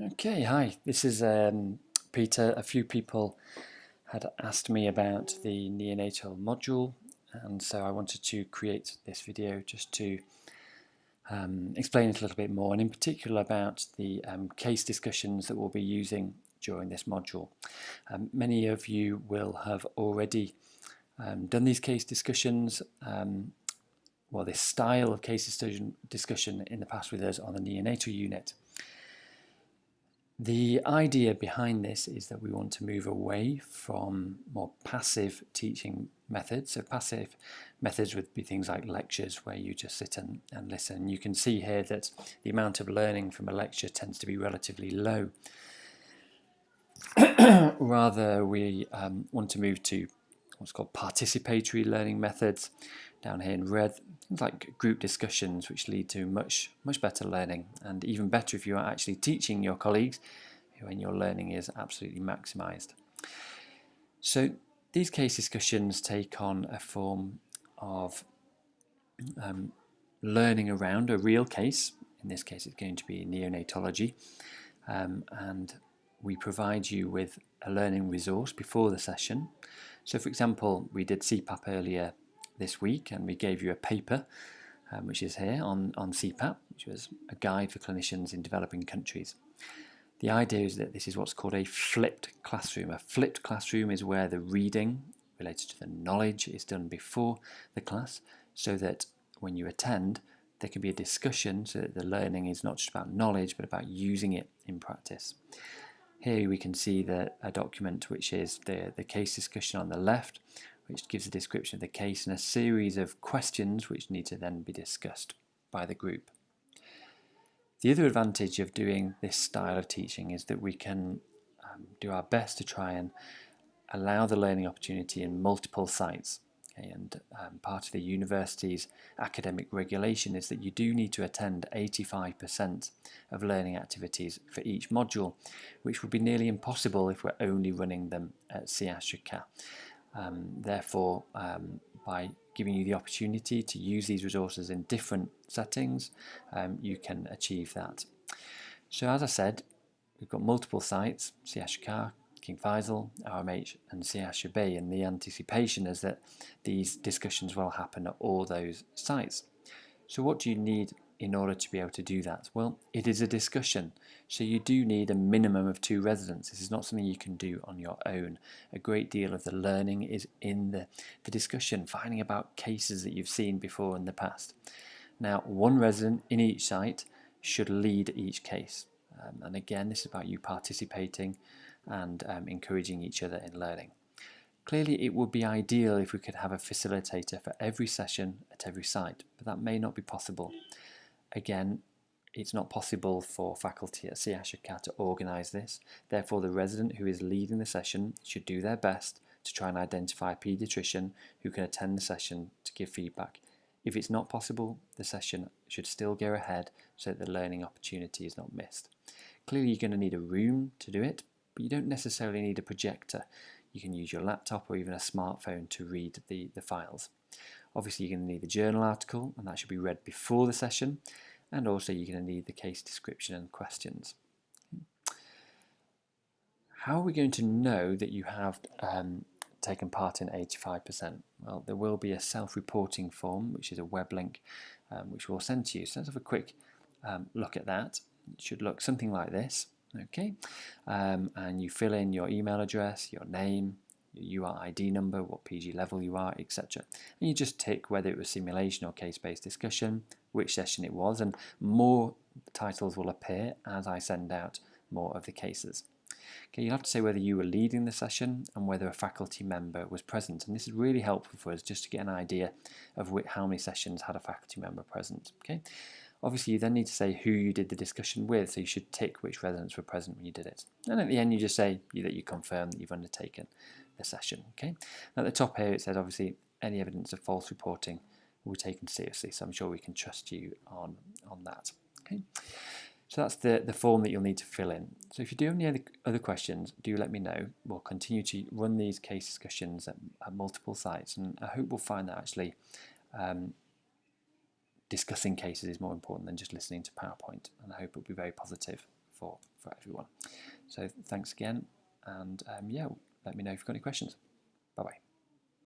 Okay, hi, this is Peter. A few people had asked me about the neonatal module, and so I wanted to create this video just to explain it a little bit more, and in particular about the case discussions that we'll be using during this module. Many of you will have already done these case discussions, well, this style of case discussion in the past with us on the neonatal unit. The idea behind this is that we want to move away from more passive teaching methods. So passive methods would be things like lectures where you just sit and listen. You can see here that the amount of learning from a lecture tends to be relatively low. Rather, we want to move to what's called participatory learning methods. Down here in red, things like group discussions, which lead to much better learning, and even better if you are actually teaching your colleagues when your learning is absolutely maximized. So these case discussions take on a form of learning around a real case. In this case, it's going to be neonatology, and we provide you with a learning resource before the session. So for example, we did CPAP earlier this week, and we gave you a paper which is here on CPAP, which was a guide for clinicians in developing countries. The idea is that this is what's called a flipped classroom. A flipped classroom is where the reading related to the knowledge is done before the class, so that when you attend there can be a discussion, so that the learning is not just about knowledge but about using it in practice. Here we can see a document which is the case discussion on the left, which gives a description of the case and a series of questions which need to then be discussed by the group. The other advantage of doing this style of teaching is that we can do our best to try and allow the learning opportunity in multiple sites. Okay, and part of the university's academic regulation is that you do need to attend 85% of learning activities for each module, which would be nearly impossible if we're only running them at CASHUCA. Therefore, by giving you the opportunity to use these resources in different settings, you can achieve that. So as I said, we've got multiple sites: CASHUCA, King Faisal, RMH and CASHUB, and the anticipation is that these discussions will happen at all those sites. So what do you need in order to be able to do that? Well, it is a discussion, so you do need a minimum of 2 residents. This is not something you can do on your own. A great deal of the learning is in the discussion, finding about cases that you've seen before in the past. Now, 1 resident in each site should lead each case, and again, this is about you participating and encouraging each other in learning. Clearly, it would be ideal if we could have a facilitator for every session at every site, but that may not be possible. Again, it's not possible for faculty at CASHUCA to organise this. Therefore, the resident who is leading the session should do their best to try and identify a paediatrician who can attend the session to give feedback. If it's not possible, the session should still go ahead so that the learning opportunity is not missed. Clearly, you're going to need a room to do it, but you don't necessarily need a projector. You can use your laptop or even a smartphone to read the files. Obviously, you're going to need the journal article, and that should be read before the session, and also you're going to need the case description and questions. How are we going to know that you have taken part in 85%? Well, there will be a self-reporting form, which is a web link, which we'll send to you. So let's have a quick look at that. It should look something like this. Okay, and you fill in your email address, your name, your URID number, what PG level you are, etc. And you just tick whether it was simulation or case-based discussion, which session it was, and more titles will appear as I send out more of the cases. Okay, you'll have to say whether you were leading the session and whether a faculty member was present, and this is really helpful for us just to get an idea of how many sessions had a faculty member present. Okay. Obviously, you then need to say who you did the discussion with, so you should tick which residents were present when you did it. And at the end, you just say that you confirm that you've undertaken the session. Okay. At the top here, it says obviously any evidence of false reporting will be taken seriously, so I'm sure we can trust you on that. Okay. So that's the form that you'll need to fill in. So if you do have any other questions, do let me know. We'll continue to run these case discussions at multiple sites, and I hope we'll find that actually discussing cases is more important than just listening to PowerPoint, and I hope it will be very positive for everyone. So thanks again, and yeah, let me know if you've got any questions. Bye bye.